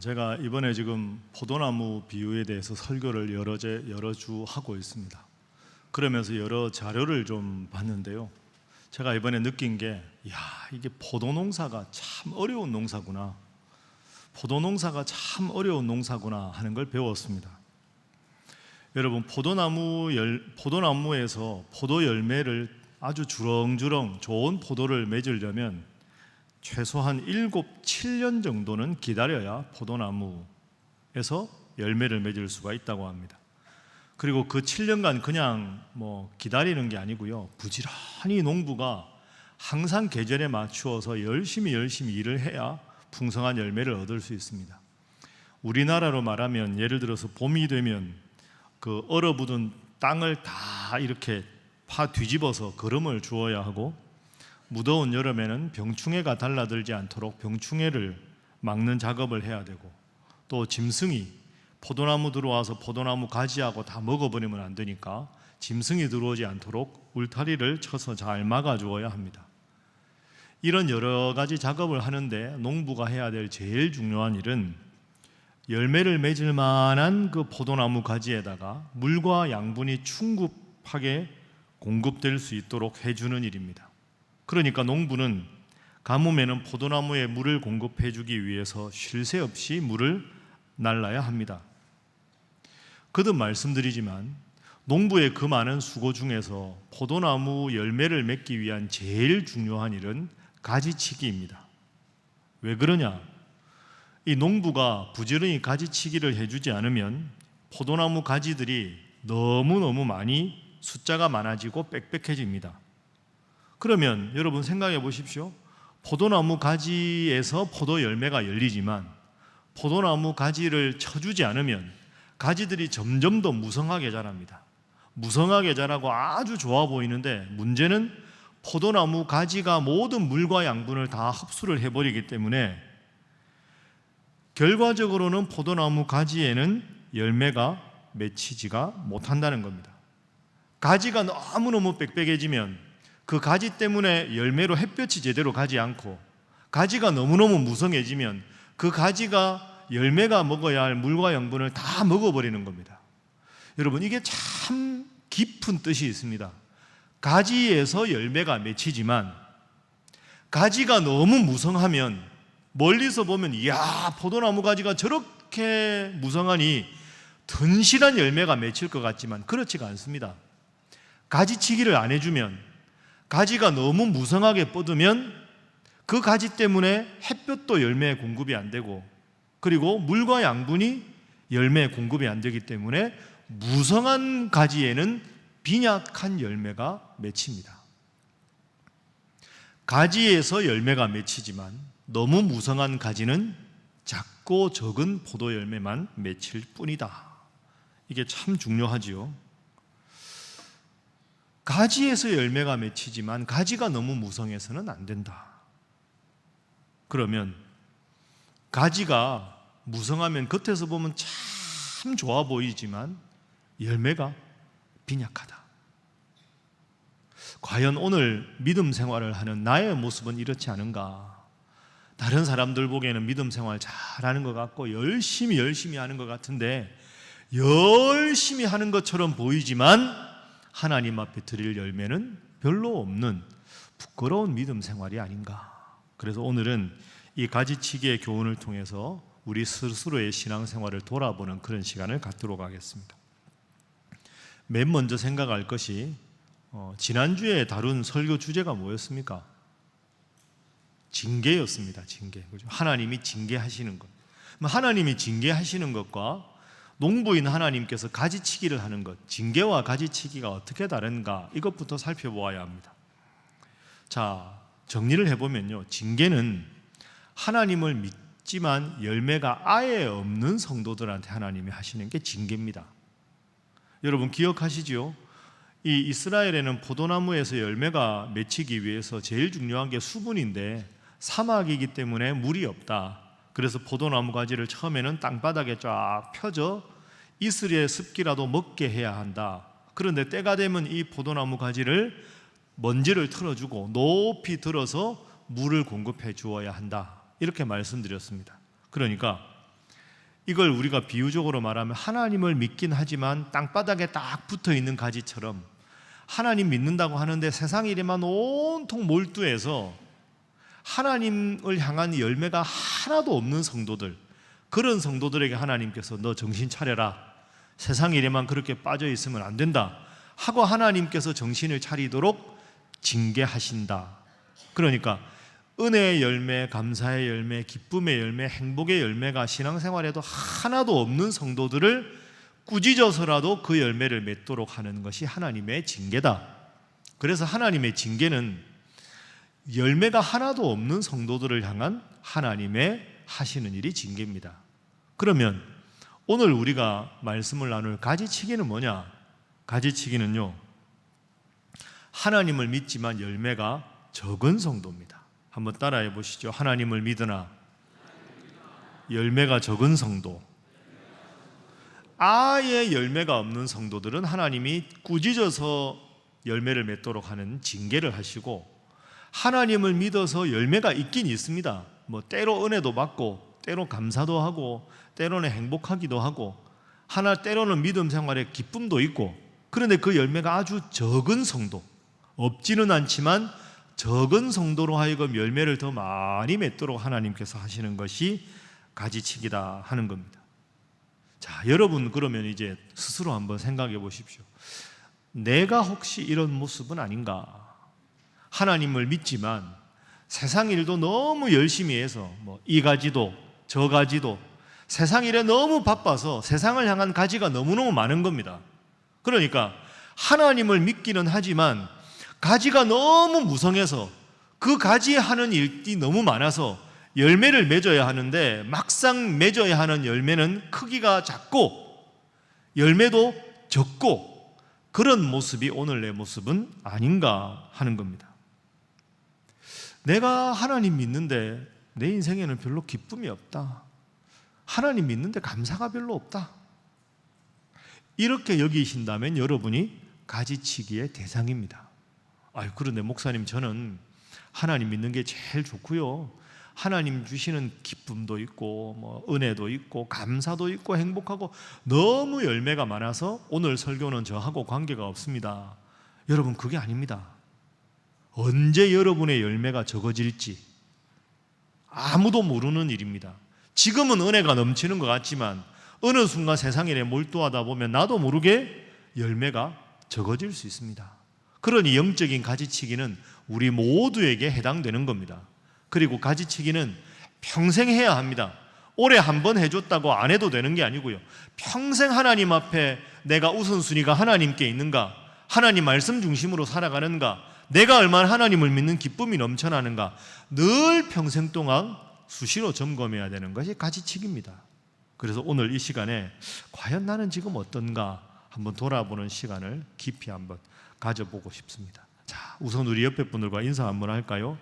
제가 이번에 지금 포도나무 비유에 대해서 설교를 여러 주 하고 있습니다. 그러면서 여러 자료를 좀 봤는데요. 제가 이번에 느낀 게, 이게 포도농사가 참 어려운 농사구나. 포도농사가 참 어려운 농사구나 하는 걸 배웠습니다. 여러분, 포도나무에서 포도 열매를 아주 주렁주렁 좋은 포도를 맺으려면 최소한 7년 정도는 기다려야 포도나무에서 열매를 맺을 수가 있다고 합니다. 그리고 그 7년간 그냥 기다리는 게 아니고요, 부지런히 농부가 항상 계절에 맞추어서 열심히 일을 해야 풍성한 열매를 얻을 수 있습니다. 우리나라로 말하면 예를 들어서 봄이 되면 그 얼어붙은 땅을 다 이렇게 파 뒤집어서 거름을 주어야 하고, 무더운 여름에는 병충해가 달라들지 않도록 병충해를 막는 작업을 해야 되고, 또 짐승이 포도나무 들어와서 포도나무 가지하고 다 먹어버리면 안 되니까 짐승이 들어오지 않도록 울타리를 쳐서 잘 막아주어야 합니다. 이런 여러 가지 작업을 하는데 농부가 해야 될 제일 중요한 일은 열매를 맺을 만한 그 포도나무 가지에다가 물과 양분이 충분하게 공급될 수 있도록 해주는 일입니다. 그러니까 농부는 가뭄에는 포도나무에 물을 공급해 주기 위해서 쉴 새 없이 물을 날라야 합니다. 거듭 말씀드리지만 농부의 그 많은 수고 중에서 포도나무 열매를 맺기 위한 제일 중요한 일은 가지치기입니다. 왜 그러냐? 이 농부가 부지런히 가지치기를 해주지 않으면 포도나무 가지들이 너무너무 많이 숫자가 많아지고 빽빽해집니다. 그러면 여러분 생각해 보십시오. 포도나무 가지에서 포도 열매가 열리지만 포도나무 가지를 쳐주지 않으면 가지들이 점점 더 무성하게 자랍니다. 무성하게 자라고 아주 좋아 보이는데, 문제는 포도나무 가지가 모든 물과 양분을 다 흡수를 해버리기 때문에 결과적으로는 포도나무 가지에는 열매가 맺히지가 못한다는 겁니다. 가지가 너무너무 빽빽해지면 그 가지 때문에 열매로 햇볕이 제대로 가지 않고, 가지가 너무너무 무성해지면 그 가지가 열매가 먹어야 할 물과 양분을 다 먹어버리는 겁니다. 여러분, 이게 참 깊은 뜻이 있습니다. 가지에서 열매가 맺히지만 가지가 너무 무성하면 멀리서 보면 포도나무 가지가 저렇게 무성하니 튼실한 열매가 맺힐 것 같지만 그렇지가 않습니다. 가지치기를 안 해주면, 가지가 너무 무성하게 뻗으면 그 가지 때문에 햇볕도 열매에 공급이 안 되고, 그리고 물과 양분이 열매에 공급이 안 되기 때문에 무성한 가지에는 빈약한 열매가 맺힙니다. 가지에서 열매가 맺히지만 너무 무성한 가지는 작고 적은 포도 열매만 맺힐 뿐이다. 이게 참 중요하지요. 가지에서 열매가 맺히지만 가지가 너무 무성해서는 안 된다. 그러면 가지가 무성하면 겉에서 보면 참 좋아 보이지만 열매가 빈약하다. 과연 오늘 믿음 생활을 하는 나의 모습은 이렇지 않은가? 다른 사람들 보기에는 믿음 생활 잘하는 것 같고 열심히 하는 것 같은데, 열심히 하는 것처럼 보이지만 하나님 앞에 드릴 열매는 별로 없는 부끄러운 믿음 생활이 아닌가. 그래서 오늘은 이 가지치기의 교훈을 통해서 우리 스스로의 신앙생활을 돌아보는 그런 시간을 갖도록 하겠습니다. 맨 먼저 생각할 것이, 지난주에 다룬 설교 주제가 뭐였습니까? 징계였습니다. 징계. 그죠? 하나님이 징계하시는 것. 하나님이 징계하시는 것과 농부인 하나님께서 가지치기를 하는 것, 징계와 가지치기가 어떻게 다른가, 이것부터 살펴보아야 합니다. 자, 정리를 해보면요, 징계는 하나님을 믿지만 열매가 아예 없는 성도들한테 하나님이 하시는 게 징계입니다. 여러분 기억하시죠? 이 이스라엘에는 포도나무에서 열매가 맺히기 위해서 제일 중요한 게 수분인데, 사막이기 때문에 물이 없다. 그래서 포도나무 가지를 처음에는 땅바닥에 쫙 펴져 이슬의 습기라도 먹게 해야 한다. 그런데 때가 되면 이 포도나무 가지를 먼지를 틀어주고 높이 들어서 물을 공급해 주어야 한다. 이렇게 말씀드렸습니다. 그러니까 이걸 우리가 비유적으로 말하면 하나님을 믿긴 하지만 땅바닥에 딱 붙어있는 가지처럼 하나님 믿는다고 하는데 세상 일에만 온통 몰두해서 하나님을 향한 열매가 하나도 없는 성도들, 그런 성도들에게 하나님께서 너 정신 차려라, 세상 일에만 그렇게 빠져 있으면 안 된다 하고 하나님께서 정신을 차리도록 징계하신다. 그러니까 은혜의 열매, 감사의 열매, 기쁨의 열매, 행복의 열매가 신앙생활에도 하나도 없는 성도들을 꾸짖어서라도 그 열매를 맺도록 하는 것이 하나님의 징계다. 그래서 하나님의 징계는 열매가 하나도 없는 성도들을 향한 하나님의 하시는 일이 징계입니다. 그러면 오늘 우리가 말씀을 나눌 가지치기는 뭐냐? 가지치기는요, 하나님을 믿지만 열매가 적은 성도입니다. 한번 따라해 보시죠. 하나님을 믿으나 열매가 적은 성도. 아예 열매가 없는 성도들은 하나님이 꾸짖어서 열매를 맺도록 하는 징계를 하시고, 하나님을 믿어서 열매가 있긴 있습니다. 뭐 때로 은혜도 받고 때로 감사도 하고 때로는 행복하기도 하고 때로는 믿음 생활에 기쁨도 있고, 그런데 그 열매가 아주 적은 성도, 없지는 않지만 적은 성도로 하여금 열매를 더 많이 맺도록 하나님께서 하시는 것이 가지치기다 하는 겁니다. 자, 여러분 그러면 이제 스스로 한번 생각해 보십시오. 내가 혹시 이런 모습은 아닌가? 하나님을 믿지만 세상 일도 너무 열심히 해서 이 가지도 저 가지도 세상 일에 너무 바빠서 세상을 향한 가지가 너무너무 많은 겁니다. 그러니까 하나님을 믿기는 하지만 가지가 너무 무성해서 그 가지에 하는 일이 너무 많아서 열매를 맺어야 하는데 막상 맺어야 하는 열매는 크기가 작고 열매도 적고, 그런 모습이 오늘 내 모습은 아닌가 하는 겁니다. 내가 하나님 믿는데 내 인생에는 별로 기쁨이 없다, 하나님 믿는데 감사가 별로 없다, 이렇게 여기신다면 여러분이 가지치기의 대상입니다. 그런데 목사님, 저는 하나님 믿는 게 제일 좋고요, 하나님 주시는 기쁨도 있고 은혜도 있고 감사도 있고 행복하고 너무 열매가 많아서 오늘 설교는 저하고 관계가 없습니다. 여러분, 그게 아닙니다. 언제 여러분의 열매가 적어질지 아무도 모르는 일입니다. 지금은 은혜가 넘치는 것 같지만 어느 순간 세상 일에 몰두하다 보면 나도 모르게 열매가 적어질 수 있습니다. 그러니 영적인 가지치기는 우리 모두에게 해당되는 겁니다. 그리고 가지치기는 평생 해야 합니다. 올해 한 번 해줬다고 안 해도 되는 게 아니고요, 평생 하나님 앞에 내가 우선순위가 하나님께 있는가, 하나님 말씀 중심으로 살아가는가, 내가 얼마나 하나님을 믿는 기쁨이 넘쳐나는가, 늘 평생 동안 수시로 점검해야 되는 것이 가지치기입니다. 그래서 오늘 이 시간에 과연 나는 지금 어떤가 한번 돌아보는 시간을 깊이 한번 가져보고 싶습니다. 자, 우선 우리 옆에 분들과 인사 한번 할까요?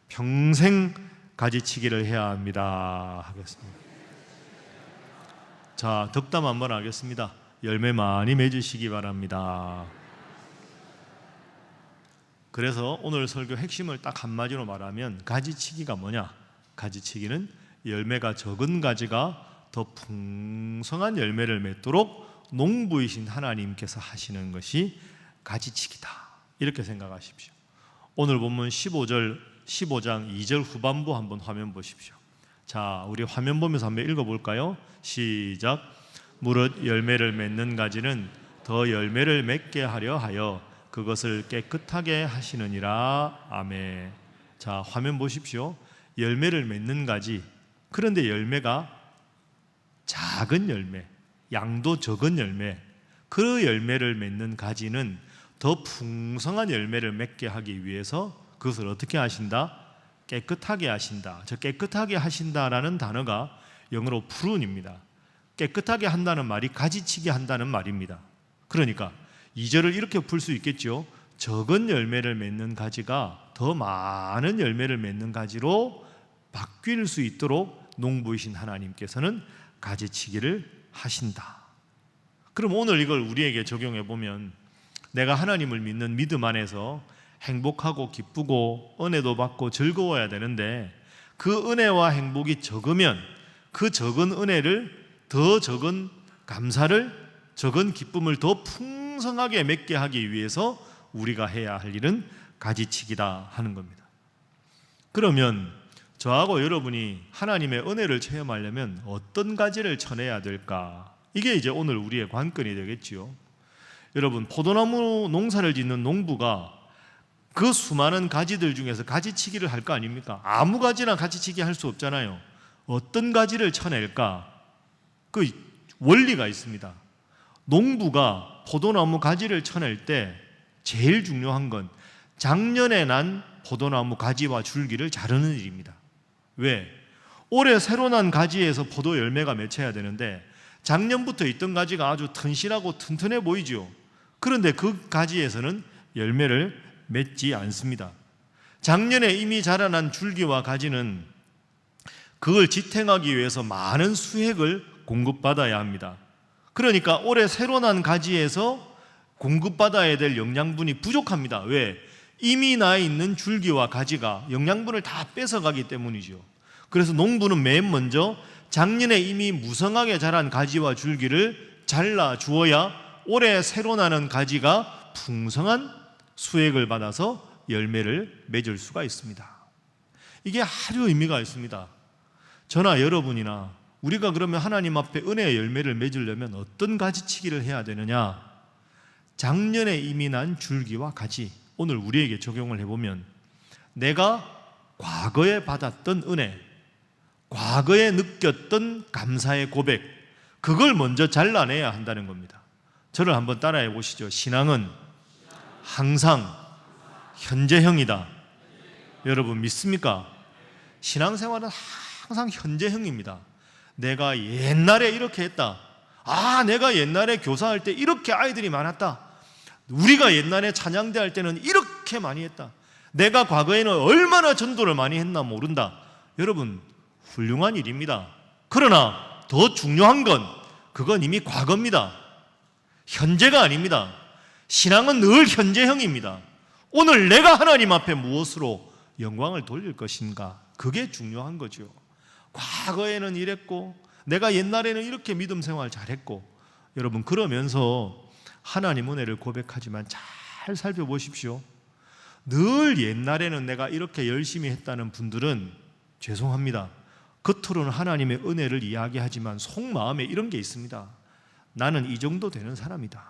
평생 가지치기를 해야 합니다 하겠습니다. 자, 덕담 한번 하겠습니다. 열매 많이 맺으시기 바랍니다. 그래서 오늘 설교 핵심을 딱 한마디로 말하면 가지치기가 뭐냐? 가지치기는 열매가 적은 가지가 더 풍성한 열매를 맺도록 농부이신 하나님께서 하시는 것이 가지치기다, 이렇게 생각하십시오. 오늘 본문 15장 2절 후반부 한번 화면 보십시오. 자, 우리 화면 보면서 한번 읽어볼까요? 시작. 무릇 열매를 맺는 가지는 더 열매를 맺게 하려 하여 그것을 깨끗하게 하시느니라. 아멘. 자, 화면 보십시오. 열매를 맺는 가지, 그런데 열매가 작은 열매, 양도 적은 열매, 그 열매를 맺는 가지는 더 풍성한 열매를 맺게 하기 위해서 그것을 어떻게 하신다? 깨끗하게 하신다. 저 깨끗하게 하신다라는 단어가 영어로 prun입니다. 깨끗하게 한다는 말이 가지치게 한다는 말입니다. 그러니까 2절을 이렇게 풀 수 있겠죠. 적은 열매를 맺는 가지가 더 많은 열매를 맺는 가지로 바뀔 수 있도록 농부이신 하나님께서는 가지치기를 하신다. 그럼 오늘 이걸 우리에게 적용해 보면 내가 하나님을 믿는 믿음 안에서 행복하고 기쁘고 은혜도 받고 즐거워야 되는데 그 은혜와 행복이 적으면 그 적은 은혜를 더 적은 감사를, 적은 기쁨을 더 풍성하게 맺게 하기 위해서 우리가 해야 할 일은 가지치기다 하는 겁니다. 그러면 저하고 여러분이 하나님의 은혜를 체험하려면 어떤 가지를 쳐내야 될까? 이게 이제 오늘 우리의 관건이 되겠지요. 여러분, 포도나무 농사를 짓는 농부가 그 수많은 가지들 중에서 가지치기를 할 거 아닙니까? 아무 가지나 가지치기 할 수 없잖아요. 어떤 가지를 쳐낼까? 그 원리가 있습니다. 농부가 포도나무 가지를 쳐낼 때 제일 중요한 건 작년에 난 포도나무 가지와 줄기를 자르는 일입니다. 왜? 올해 새로 난 가지에서 포도 열매가 맺혀야 되는데 작년부터 있던 가지가 아주 튼실하고 튼튼해 보이죠. 그런데 그 가지에서는 열매를 맺지 않습니다. 작년에 이미 자라난 줄기와 가지는 그걸 지탱하기 위해서 많은 수액을 공급받아야 합니다. 그러니까 올해 새로 난 가지에서 공급받아야 될 영양분이 부족합니다. 왜? 이미 나 있는 줄기와 가지가 영양분을 다 뺏어가기 때문이죠. 그래서 농부는 맨 먼저 작년에 이미 무성하게 자란 가지와 줄기를 잘라 주어야 올해 새로 나는 가지가 풍성한 수액을 받아서 열매를 맺을 수가 있습니다. 이게 아주 의미가 있습니다. 저나 여러분이나 우리가 그러면 하나님 앞에 은혜의 열매를 맺으려면 어떤 가지치기를 해야 되느냐? 작년에 이미 난 줄기와 가지, 오늘 우리에게 적용을 해보면 내가 과거에 받았던 은혜, 과거에 느꼈던 감사의 고백, 그걸 먼저 잘라내야 한다는 겁니다. 저를 한번 따라해 보시죠. 신앙은 항상 현재형이다. 여러분 믿습니까? 신앙생활은 항상 현재형입니다. 내가 옛날에 이렇게 했다. 내가 옛날에 교사할 때 이렇게 아이들이 많았다. 우리가 옛날에 찬양대 할 때는 이렇게 많이 했다. 내가 과거에는 얼마나 전도를 많이 했나 모른다. 여러분, 훌륭한 일입니다. 그러나 더 중요한 건 그건 이미 과거입니다. 현재가 아닙니다. 신앙은 늘 현재형입니다. 오늘 내가 하나님 앞에 무엇으로 영광을 돌릴 것인가? 그게 중요한 거죠. 과거에는 이랬고 내가 옛날에는 이렇게 믿음 생활 잘했고, 여러분 그러면서 하나님 은혜를 고백하지만 잘 살펴보십시오. 늘 옛날에는 내가 이렇게 열심히 했다는 분들은 죄송합니다. 겉으로는 하나님의 은혜를 이야기하지만 속마음에 이런 게 있습니다. 나는 이 정도 되는 사람이다.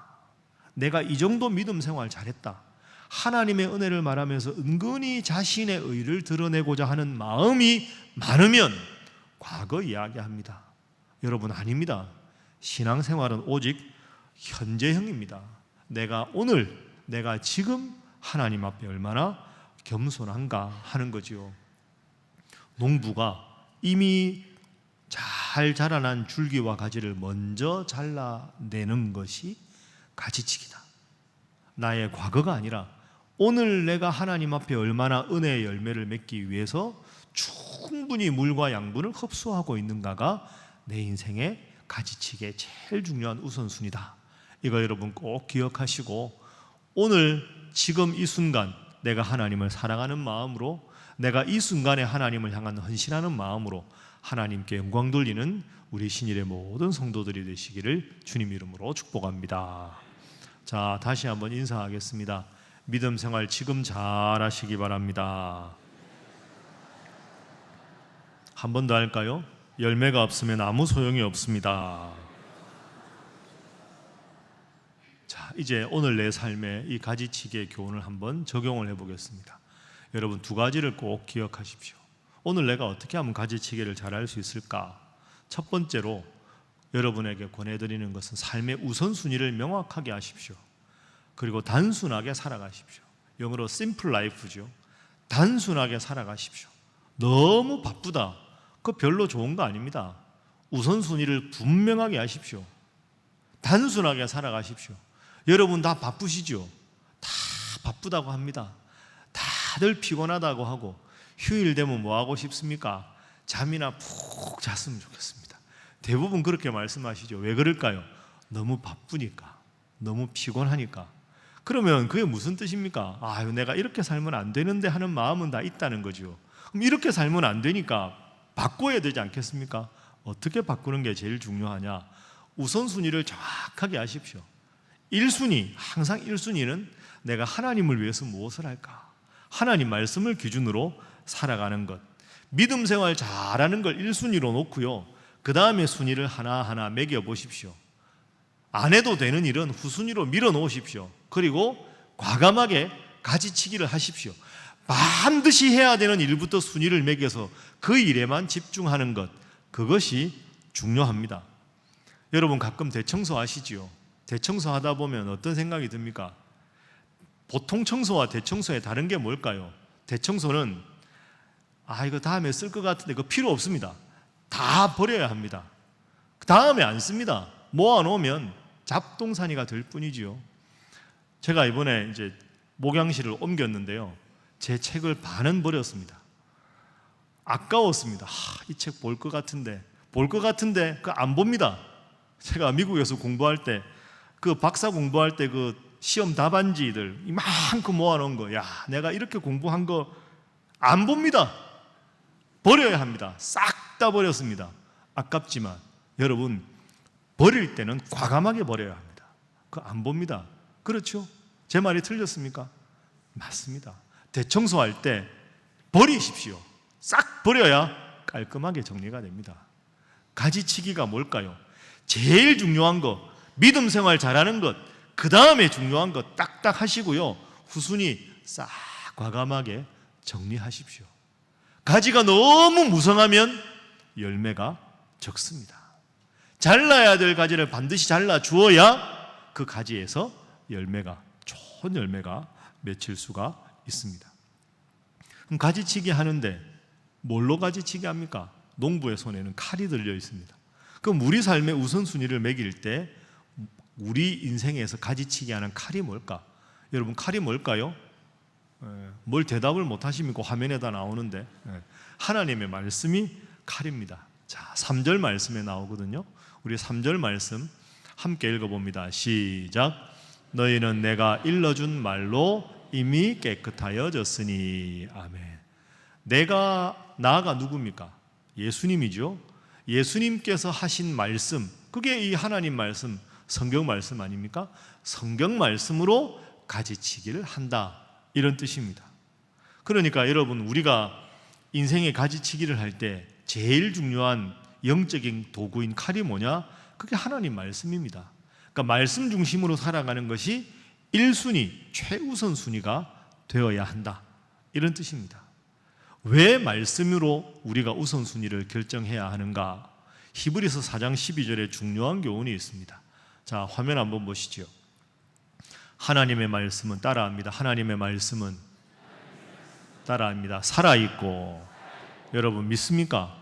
내가 이 정도 믿음 생활 잘했다. 하나님의 은혜를 말하면서 은근히 자신의 의를 드러내고자 하는 마음이 많으면 과거 이야기합니다. 여러분 아닙니다. 신앙생활은 오직 현재형입니다. 내가 오늘, 내가 지금 하나님 앞에 얼마나 겸손한가 하는 거지요. 농부가 이미 잘 자라난 줄기와 가지를 먼저 잘라내는 것이 가지치기다. 나의 과거가 아니라 오늘 내가 하나님 앞에 얼마나 은혜의 열매를 맺기 위해서 충분히 물과 양분을 흡수하고 있는가가 내 인생의 가지치기의 제일 중요한 우선순위다. 이거 여러분 꼭 기억하시고 오늘 지금 이 순간 내가 하나님을 사랑하는 마음으로, 내가 이 순간에 하나님을 향한 헌신하는 마음으로 하나님께 영광 돌리는 우리 신일의 모든 성도들이 되시기를 주님 이름으로 축복합니다. 자, 다시 한번 인사하겠습니다. 믿음 생활 지금 잘 하시기 바랍니다. 한 번 더 할까요? 열매가 없으면 아무 소용이 없습니다. 자, 이제 오늘 내 삶에 이 가지치기의 교훈을 한번 적용을 해보겠습니다. 여러분 두 가지를 꼭 기억하십시오. 오늘 내가 어떻게 하면 가지치기를 잘할 수 있을까? 첫 번째로 여러분에게 권해드리는 것은 삶의 우선순위를 명확하게 하십시오. 그리고 단순하게 살아가십시오. 영어로 simple life죠. 단순하게 살아가십시오. 너무 바쁘다, 그거 별로 좋은 거 아닙니다. 우선순위를 분명하게 하십시오. 단순하게 살아가십시오. 여러분 다 바쁘시죠? 다 바쁘다고 합니다. 다들 피곤하다고 하고 휴일 되면 뭐 하고 싶습니까? 잠이나 푹 잤으면 좋겠습니다. 대부분 그렇게 말씀하시죠. 왜 그럴까요? 너무 바쁘니까, 너무 피곤하니까. 그러면 그게 무슨 뜻입니까? 내가 이렇게 살면 안 되는데 하는 마음은 다 있다는 거죠. 그럼 이렇게 살면 안 되니까 바꿔야 되지 않겠습니까? 어떻게 바꾸는 게 제일 중요하냐? 우선순위를 정확하게 하십시오. 1순위, 항상 1순위는 내가 하나님을 위해서 무엇을 할까? 하나님 말씀을 기준으로 살아가는 것. 믿음 생활 잘하는 걸 1순위로 놓고요, 그 다음에 순위를 하나하나 매겨보십시오. 안 해도 되는 일은 후순위로 밀어놓으십시오. 그리고 과감하게 가지치기를 하십시오. 반드시 해야 되는 일부터 순위를 매겨서 그 일에만 집중하는 것, 그것이 중요합니다. 여러분 가끔 대청소 하시지요? 대청소 하다 보면 어떤 생각이 듭니까? 보통 청소와 대청소의 다른 게 뭘까요? 대청소는 이거 다음에 쓸 것 같은데 그거 필요 없습니다. 다 버려야 합니다. 다음에 안 씁니다. 모아놓으면 잡동사니가 될 뿐이지요. 제가 이번에 이제 목양실을 옮겼는데요, 제 책을 반은 버렸습니다. 아까웠습니다. 이 책 볼 것 같은데 그거 안 봅니다. 제가 미국에서 공부할 때 그 박사 공부할 때 그 시험 답안지들 이만큼 모아놓은 거, 내가 이렇게 공부한 거 안 봅니다. 버려야 합니다. 싹 다 버렸습니다. 아깝지만 여러분, 버릴 때는 과감하게 버려야 합니다. 그거 안 봅니다. 그렇죠? 제 말이 틀렸습니까? 맞습니다. 대청소할 때 버리십시오. 싹 버려야 깔끔하게 정리가 됩니다. 가지치기가 뭘까요? 제일 중요한 거, 믿음 생활 잘하는 것, 그 다음에 중요한 거 딱딱 하시고요, 후순위 싹 과감하게 정리하십시오. 가지가 너무 무성하면 열매가 적습니다. 잘라야 될 가지를 반드시 잘라 주어야 그 가지에서 열매가, 좋은 열매가 맺힐 수가 있습니다. 그럼 가지치기 하는데 뭘로 가지치기 합니까? 농부의 손에는 칼이 들려 있습니다. 그럼 우리 삶의 우선순위를 매길 때 우리 인생에서 가지치기 하는 칼이 뭘까? 여러분, 칼이 뭘까요? 뭘 대답을 못 하십니까? 화면에다 나오는데 하나님의 말씀이 칼입니다. 자, 3절 말씀에 나오거든요. 우리 3절 말씀 함께 읽어봅니다. 시작. 너희는 내가 일러준 말로 이미 깨끗하여졌으니. 아멘. 나가 누굽니까? 예수님이죠. 예수님께서 하신 말씀, 그게 이 하나님 말씀, 성경 말씀 아닙니까? 성경 말씀으로 가지치기를 한다, 이런 뜻입니다. 그러니까 여러분, 우리가 인생의 가지치기를 할 때 제일 중요한 영적인 도구인 칼이 뭐냐? 그게 하나님 말씀입니다. 그러니까 말씀 중심으로 살아가는 것이 1순위, 최우선 순위가 되어야 한다, 이런 뜻입니다. 왜 말씀으로 우리가 우선순위를 결정해야 하는가? 히브리서 4장 12절에 중요한 교훈이 있습니다. 자, 화면 한번 보시죠. 하나님의 말씀은 따라합니다. 하나님의 말씀은 따라합니다. 살아있고. 여러분 믿습니까?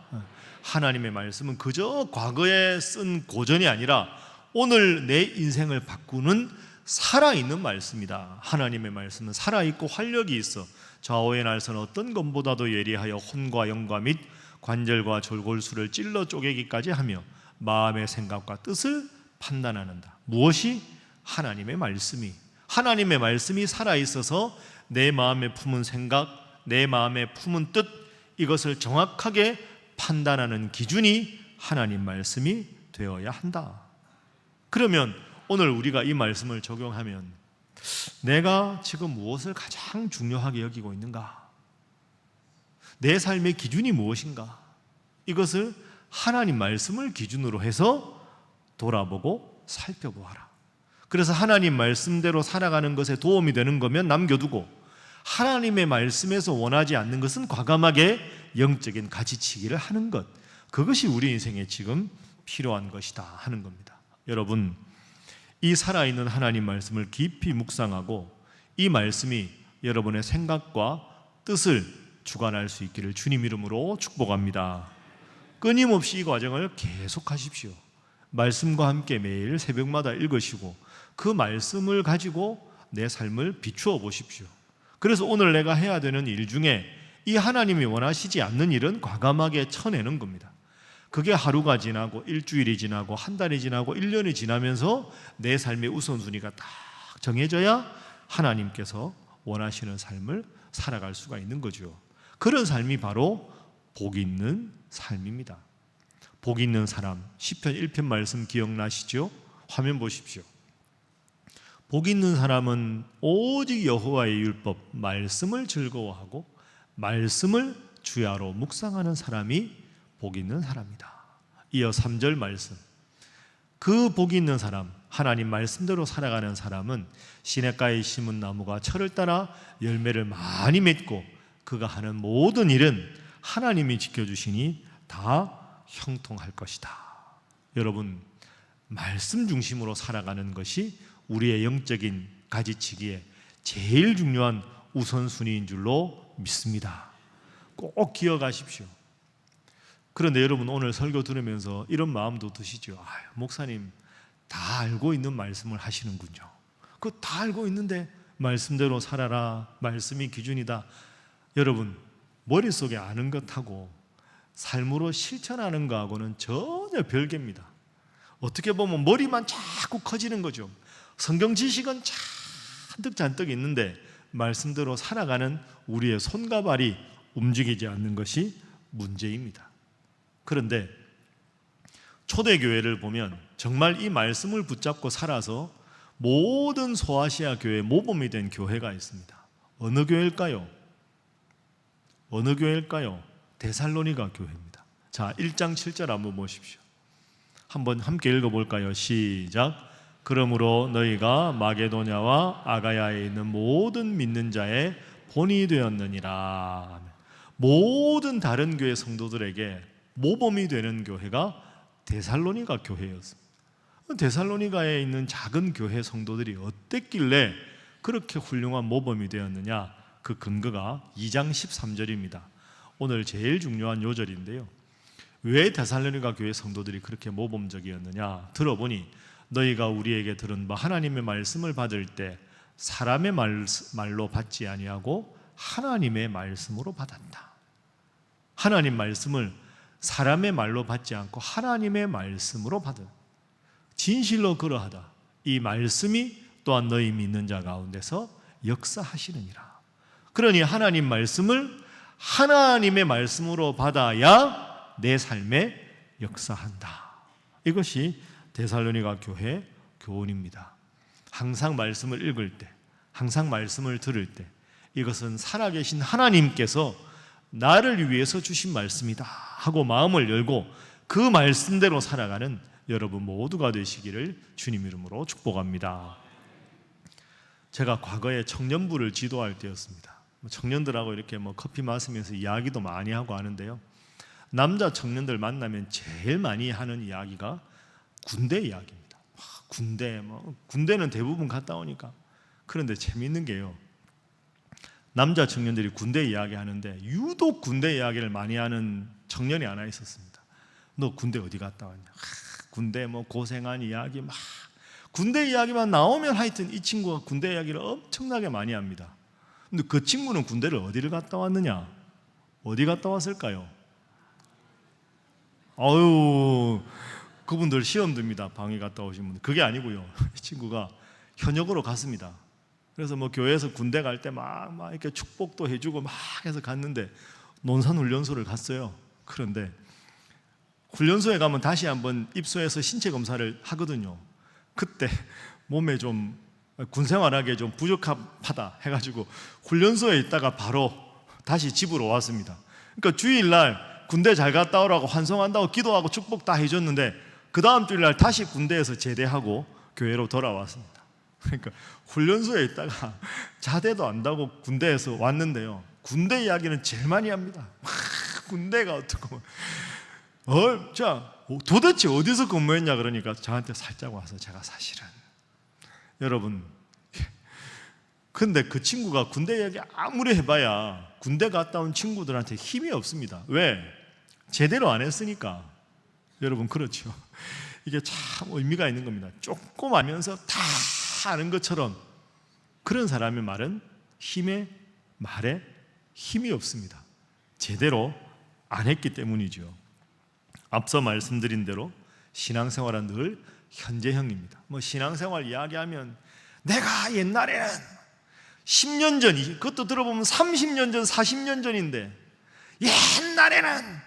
하나님의 말씀은 그저 과거에 쓴 고전이 아니라 오늘 내 인생을 바꾸는 살아있는 말씀이다. 하나님의 말씀은 살아있고 활력이 있어 좌우의 날선 어떤 것보다도 예리하여 혼과 영과 및 관절과 졸골수를 찔러 쪼개기까지 하며 마음의 생각과 뜻을 판단하는다. 무엇이? 하나님의 말씀이. 하나님의 말씀이 살아있어서 내 마음에 품은 생각, 내 마음에 품은 뜻, 이것을 정확하게 판단하는 기준이 하나님 말씀이 되어야 한다. 그러면 오늘 우리가 이 말씀을 적용하면 내가 지금 무엇을 가장 중요하게 여기고 있는가? 내 삶의 기준이 무엇인가? 이것을 하나님 말씀을 기준으로 해서 돌아보고 살펴보아라. 그래서 하나님 말씀대로 살아가는 것에 도움이 되는 거면 남겨두고, 하나님의 말씀에서 원하지 않는 것은 과감하게 영적인 가지치기를 하는 것, 그것이 우리 인생에 지금 필요한 것이다 하는 겁니다. 여러분, 이 살아있는 하나님 말씀을 깊이 묵상하고 이 말씀이 여러분의 생각과 뜻을 주관할 수 있기를 주님 이름으로 축복합니다. 끊임없이 이 과정을 계속하십시오. 말씀과 함께 매일 새벽마다 읽으시고 그 말씀을 가지고 내 삶을 비추어 보십시오. 그래서 오늘 내가 해야 되는 일 중에 이 하나님이 원하시지 않는 일은 과감하게 쳐내는 겁니다. 그게 하루가 지나고 일주일이 지나고 한 달이 지나고 1년이 지나면서 내 삶의 우선순위가 딱 정해져야 하나님께서 원하시는 삶을 살아갈 수가 있는 거죠. 그런 삶이 바로 복 있는 삶입니다. 복 있는 사람, 시편 1편 말씀 기억나시죠? 화면 보십시오. 복 있는 사람은 오직 여호와의 율법 말씀을 즐거워하고 말씀을 주야로 묵상하는 사람이 복 있는 사람이다. 이어 3절 말씀, 그 복 있는 사람, 하나님 말씀대로 살아가는 사람은 시냇가에 심은 나무가 철을 따라 열매를 많이 맺고 그가 하는 모든 일은 하나님이 지켜주시니 다 형통할 것이다. 여러분, 말씀 중심으로 살아가는 것이 우리의 영적인 가지치기에 제일 중요한 우선순위인 줄로 믿습니다. 꼭 기억하십시오. 그런데 여러분, 오늘 설교 들으면서 이런 마음도 드시죠. 목사님 다 알고 있는 말씀을 하시는군요. 그거 다 알고 있는데 말씀대로 살아라, 말씀이 기준이다. 여러분, 머릿속에 아는 것하고 삶으로 실천하는 것하고는 전혀 별개입니다. 어떻게 보면 머리만 자꾸 커지는 거죠. 성경 지식은 잔뜩 있는데 말씀대로 살아가는 우리의 손과 발이 움직이지 않는 것이 문제입니다. 그런데 초대교회를 보면 정말 이 말씀을 붙잡고 살아서 모든 소아시아 교회 모범이 된 교회가 있습니다. 어느 교회일까요? 어느 교회일까요? 데살로니가 교회입니다. 자, 1장 7절 한번 보십시오. 한번 함께 읽어볼까요? 시작. 그러므로 너희가 마게도냐와 아가야에 있는 모든 믿는 자의 본이 되었느니라. 모든 다른 교회 성도들에게 모범이 되는 교회가 데살로니가 교회였습니다. 데살로니가에 있는 작은 교회 성도들이 어땠길래 그렇게 훌륭한 모범이 되었느냐? 그 근거가 2장 13절입니다. 오늘 제일 중요한 요절인데요. 왜 데살로니가 교회 성도들이 그렇게 모범적이었느냐? 들어보니 너희가 우리에게 들은 바 하나님의 말씀을 받을 때 사람의 말로 받지 아니하고 하나님의 말씀으로 받았다. 하나님 말씀을 사람의 말로 받지 않고 하나님의 말씀으로 받은, 진실로 그러하다. 이 말씀이 또한 너희 믿는 자 가운데서 역사하시느니라. 그러니 하나님 말씀을 하나님의 말씀으로 받아야 내 삶에 역사한다. 이것이 데살로니가 교회 교훈입니다. 항상 말씀을 읽을 때, 항상 말씀을 들을 때 이것은 살아계신 하나님께서 나를 위해서 주신 말씀이다 하고 마음을 열고 그 말씀대로 살아가는 여러분 모두가 되시기를 주님 이름으로 축복합니다. 제가 과거에 청년부를 지도할 때였습니다. 청년들하고 이렇게 커피 마시면서 이야기도 많이 하고 하는데요. 남자 청년들 만나면 제일 많이 하는 이야기가 군대 이야기입니다. 군대는 대부분 갔다 오니까. 그런데 재미있는 게요, 남자 청년들이 군대 이야기 하는데 유독 군대 이야기를 많이 하는 청년이 하나 있었습니다. 너 군대 어디 갔다 왔냐? 군대 고생한 이야기 군대 이야기만 나오면 하여튼 이 친구가 군대 이야기를 엄청나게 많이 합니다. 근데 그 친구는 군대를 어디를 갔다 왔느냐? 어디 갔다 왔을까요? 그분들 시험 듭니다. 방위 갔다 오신 분들. 그게 아니고요, 이 친구가 현역으로 갔습니다. 그래서 교회에서 군대 갈 때 막 이렇게 축복도 해주고 막 해서 갔는데 논산훈련소를 갔어요. 그런데 훈련소에 가면 다시 한번 입소해서 신체 검사를 하거든요. 그때 몸에 좀 군생활하기에 좀 부적합하다 해가지고 훈련소에 있다가 바로 다시 집으로 왔습니다. 그러니까 주일날 군대 잘 갔다 오라고 환송한다고 기도하고 축복 다 해줬는데 그 다음 주일날 다시 군대에서 제대하고 교회로 돌아왔습니다. 그러니까 훈련소에 있다가 자대도 안다고 군대에서 왔는데요, 군대 이야기는 제일 많이 합니다. 군대가 어떻고 도대체 어디서 근무했냐 그러니까 저한테 살짝 와서 제가 사실은 여러분, 근데 그 친구가 군대 이야기 아무리 해봐야 군대 갔다 온 친구들한테 힘이 없습니다. 왜? 제대로 안 했으니까. 여러분, 그렇죠. 이게 참 의미가 있는 겁니다. 조금 알면서 다 아는 것처럼 그런 사람의 말은 말에 힘이 없습니다. 제대로 안 했기 때문이죠. 앞서 말씀드린 대로 신앙생활은 늘 현재형입니다. 신앙생활 이야기하면 내가 옛날에는 10년 전, 그것도 들어보면 30년 전, 40년 전인데 옛날에는,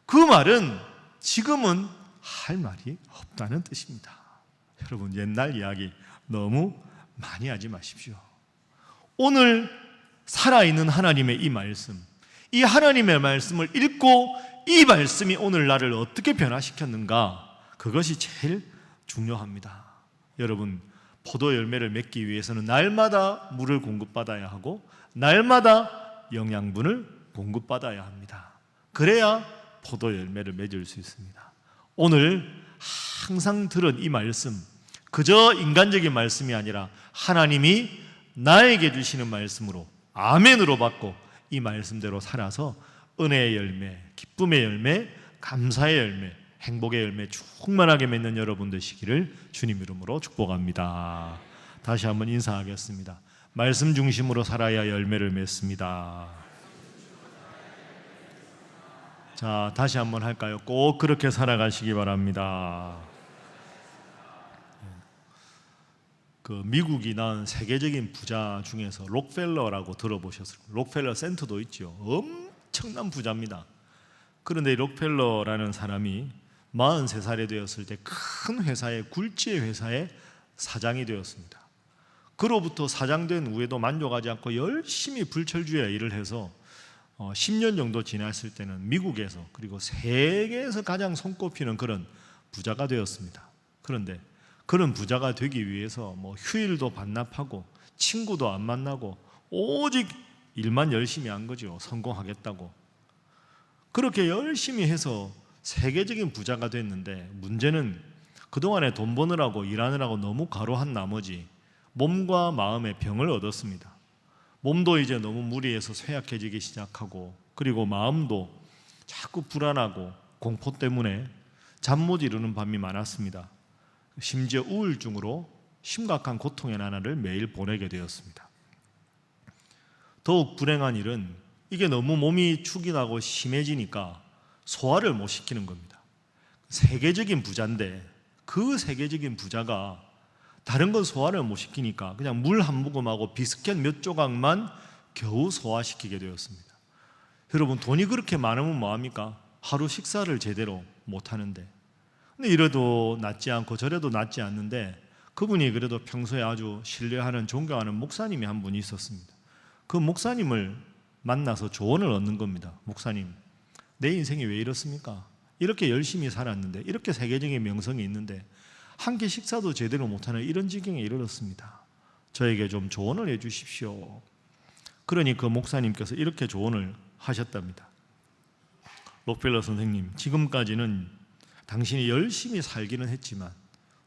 그 말은 지금은 할 말이 없다는 뜻입니다. 여러분, 옛날 이야기 너무 많이 하지 마십시오. 오늘 살아있는 하나님의 이 말씀, 이 하나님의 말씀을 읽고 이 말씀이 오늘 나를 어떻게 변화시켰는가, 그것이 제일 중요합니다. 여러분, 포도 열매를 맺기 위해서는 날마다 물을 공급받아야 하고 날마다 영양분을 공급받아야 합니다. 그래야 포도 열매를 맺을 수 있습니다. 오늘 항상 들은 이 말씀, 그저 인간적인 말씀이 아니라 하나님이 나에게 주시는 말씀으로 아멘으로 받고 이 말씀대로 살아서 은혜의 열매, 기쁨의 열매, 감사의 열매, 행복의 열매 충만하게 맺는 여러분 되시기를 주님 이름으로 축복합니다. 다시 한번 인사하겠습니다. 말씀 중심으로 살아야 열매를 맺습니다. 자, 다시 한번 할까요? 꼭 그렇게 살아가시기 바랍니다. 그 미국이 낳은 세계적인 부자 중에서 록펠러라고 들어보셨어요? 록펠러 센터도 있죠. 엄청난 부자입니다. 그런데 록펠러라는 사람이 43살이 되었을 때 큰 회사의 굴지의 회사의 사장이 되었습니다. 그로부터 사장된 후에도 만족하지 않고 열심히 불철주야 일을 해서 10년 정도 지났을 때는 미국에서 그리고 세계에서 가장 손꼽히는 그런 부자가 되었습니다. 그런데 그런 부자가 되기 위해서 휴일도 반납하고 친구도 안 만나고 오직 일만 열심히 한 거죠. 성공하겠다고. 그렇게 열심히 해서 세계적인 부자가 됐는데 문제는 그동안에 돈 버느라고 일하느라고 너무 과로한 나머지 몸과 마음의 병을 얻었습니다. 몸도 이제 너무 무리해서 쇠약해지기 시작하고 그리고 마음도 자꾸 불안하고 공포 때문에 잠 못 이루는 밤이 많았습니다. 심지어 우울증으로 심각한 고통의 나날을 매일 보내게 되었습니다. 더욱 불행한 일은 이게 너무 몸이 축이 나고 심해지니까 소화를 못 시키는 겁니다. 세계적인 부자인데 그 세계적인 부자가 다른 건 소화를 못 시키니까 그냥 물 한 모금하고 비스켓 몇 조각만 겨우 소화시키게 되었습니다. 여러분, 돈이 그렇게 많으면 뭐합니까? 하루 식사를 제대로 못 하는데. 근데 이래도 낫지 않고 저래도 낫지 않는데 그분이 그래도 평소에 아주 신뢰하는 존경하는 목사님이 한 분이 있었습니다. 그 목사님을 만나서 조언을 얻는 겁니다. 목사님, 내 인생이 왜 이렇습니까? 이렇게 열심히 살았는데, 이렇게 세계적인 명성이 있는데 한 끼 식사도 제대로 못하는 이런 지경에 이르렀습니다. 저에게 좀 조언을 해 주십시오. 그러니 그 목사님께서 이렇게 조언을 하셨답니다. 록펠러 선생님, 지금까지는 당신이 열심히 살기는 했지만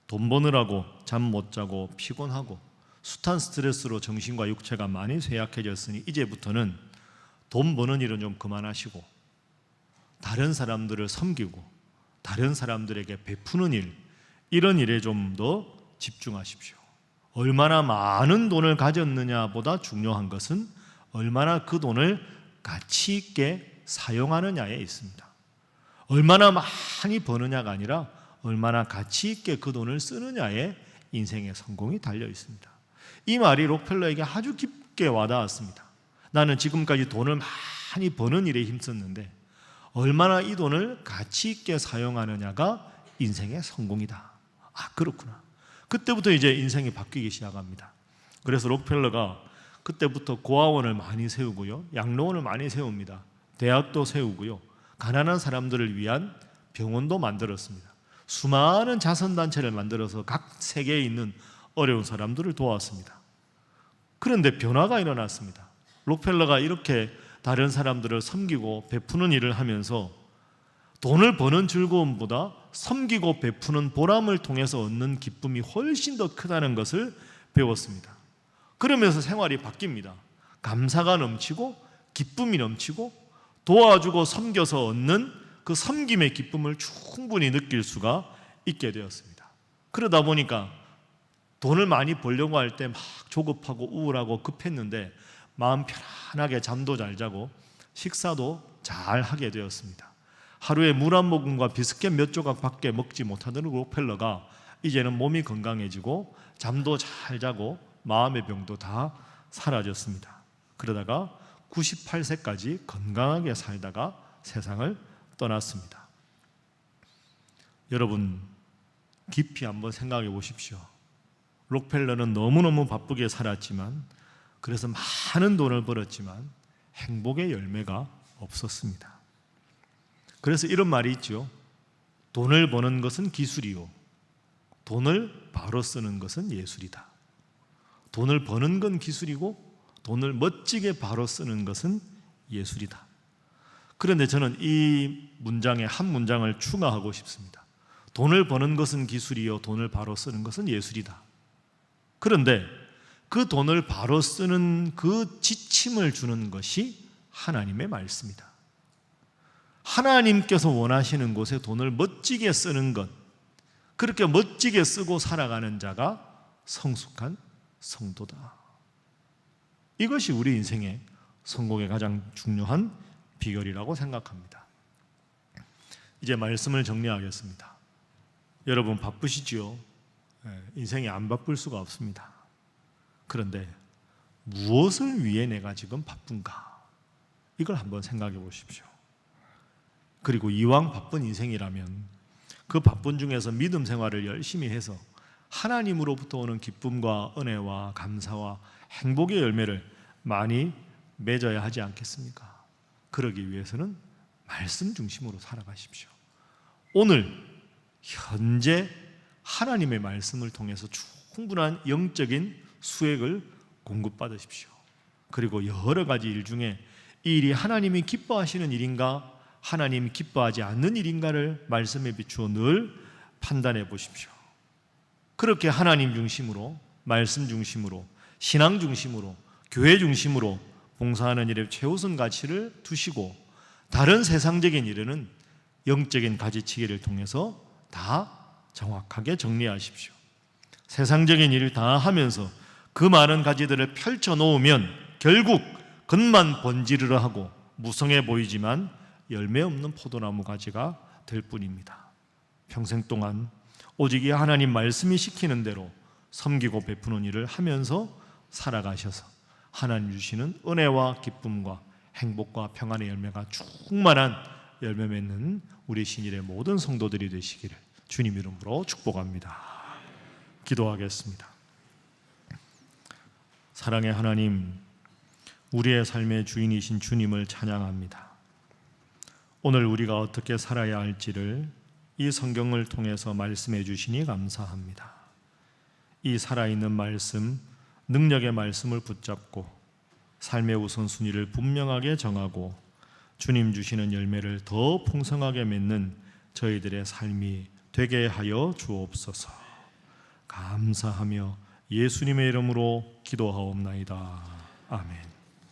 돈 버느라고 잠 못 자고 피곤하고 숱한 스트레스로 정신과 육체가 많이 쇠약해졌으니 이제부터는 돈 버는 일은 좀 그만하시고 다른 사람들을 섬기고 다른 사람들에게 베푸는 일, 이런 일에 좀 더 집중하십시오. 얼마나 많은 돈을 가졌느냐보다 중요한 것은 얼마나 그 돈을 가치 있게 사용하느냐에 있습니다. 얼마나 많이 버느냐가 아니라 얼마나 가치 있게 그 돈을 쓰느냐에 인생의 성공이 달려 있습니다. 이 말이 록펠러에게 아주 깊게 와닿았습니다. 나는 지금까지 돈을 많이 버는 일에 힘썼는데 얼마나 이 돈을 가치 있게 사용하느냐가 인생의 성공이다. 아, 그렇구나. 그때부터 이제 인생이 바뀌기 시작합니다. 그래서 록펠러가 그때부터 고아원을 많이 세우고요, 양로원을 많이 세웁니다. 대학도 세우고요, 가난한 사람들을 위한 병원도 만들었습니다. 수많은 자선단체를 만들어서 각 세계에 있는 어려운 사람들을 도왔습니다. 그런데 변화가 일어났습니다. 록펠러가 이렇게 다른 사람들을 섬기고 베푸는 일을 하면서 돈을 버는 즐거움보다 섬기고 베푸는 보람을 통해서 얻는 기쁨이 훨씬 더 크다는 것을 배웠습니다. 그러면서 생활이 바뀝니다. 감사가 넘치고 기쁨이 넘치고 도와주고 섬겨서 얻는 그 섬김의 기쁨을 충분히 느낄 수가 있게 되었습니다. 그러다 보니까 돈을 많이 벌려고 할 때 막 조급하고 우울하고 급했는데 마음 편안하게 잠도 잘 자고 식사도 잘 하게 되었습니다. 하루에 물 한 모금과 비스켓 몇 조각밖에 먹지 못하던 록펠러가 이제는 몸이 건강해지고 잠도 잘 자고 마음의 병도 다 사라졌습니다. 그러다가 98세까지 건강하게 살다가 세상을 떠났습니다. 여러분 깊이 한번 생각해 보십시오. 록펠러는 너무너무 바쁘게 살았지만, 그래서 많은 돈을 벌었지만 행복의 열매가 없었습니다. 그래서 이런 말이 있죠. 돈을 버는 것은 기술이요, 돈을 바로 쓰는 것은 예술이다. 돈을 버는 건 기술이고 돈을 멋지게 바로 쓰는 것은 예술이다. 그런데 저는 이 문장에 한 문장을 추가하고 싶습니다. 돈을 버는 것은 기술이요, 돈을 바로 쓰는 것은 예술이다. 그런데 그 돈을 바로 쓰는 그 지침을 주는 것이 하나님의 말씀이다. 하나님께서 원하시는 곳에 돈을 멋지게 쓰는 것, 그렇게 멋지게 쓰고 살아가는 자가 성숙한 성도다. 이것이 우리 인생의 성공의 가장 중요한 비결이라고 생각합니다. 이제 말씀을 정리하겠습니다. 여러분 바쁘시지요? 인생이 안 바쁠 수가 없습니다. 그런데 무엇을 위해 내가 지금 바쁜가? 이걸 한번 생각해 보십시오. 그리고 이왕 바쁜 인생이라면 그 바쁜 중에서 믿음 생활을 열심히 해서 하나님으로부터 오는 기쁨과 은혜와 감사와 행복의 열매를 많이 맺어야 하지 않겠습니까? 그러기 위해서는 말씀 중심으로 살아가십시오. 오늘 현재 하나님의 말씀을 통해서 충분한 영적인 수액을 공급받으십시오. 그리고 여러 가지 일 중에 이 일이 하나님이 기뻐하시는 일인가, 하나님이 기뻐하지 않는 일인가를 말씀에 비추어 늘 판단해 보십시오. 그렇게 하나님 중심으로, 말씀 중심으로, 신앙 중심으로, 교회 중심으로 봉사하는 일에 최우선 가치를 두시고, 다른 세상적인 일에는 영적인 가지치기를 통해서 다 정확하게 정리하십시오. 세상적인 일을 다 하면서 그 많은 가지들을 펼쳐 놓으면 결국 겉만 번지르르 하고 무성해 보이지만 열매 없는 포도나무 가지가 될 뿐입니다. 평생 동안 오직 이 하나님 말씀이 시키는 대로 섬기고 베푸는 일을 하면서 살아가셔서 하나님 주시는 은혜와 기쁨과 행복과 평안의 열매가 충만한 열매 맺는 우리 신일의 모든 성도들이 되시기를 주님 이름으로 축복합니다. 기도하겠습니다. 사랑의 하나님, 우리의 삶의 주인이신 주님을 찬양합니다. 오늘 우리가 어떻게 살아야 할지를 이 성경을 통해서 말씀해 주시니 감사합니다. 이 살아있는 말씀, 능력의 말씀을 붙잡고 삶의 우선순위를 분명하게 정하고 주님 주시는 열매를 더 풍성하게 맺는 저희들의 삶이 되게 하여 주옵소서. 감사하며 예수님의 이름으로 기도하옵나이다. 아멘.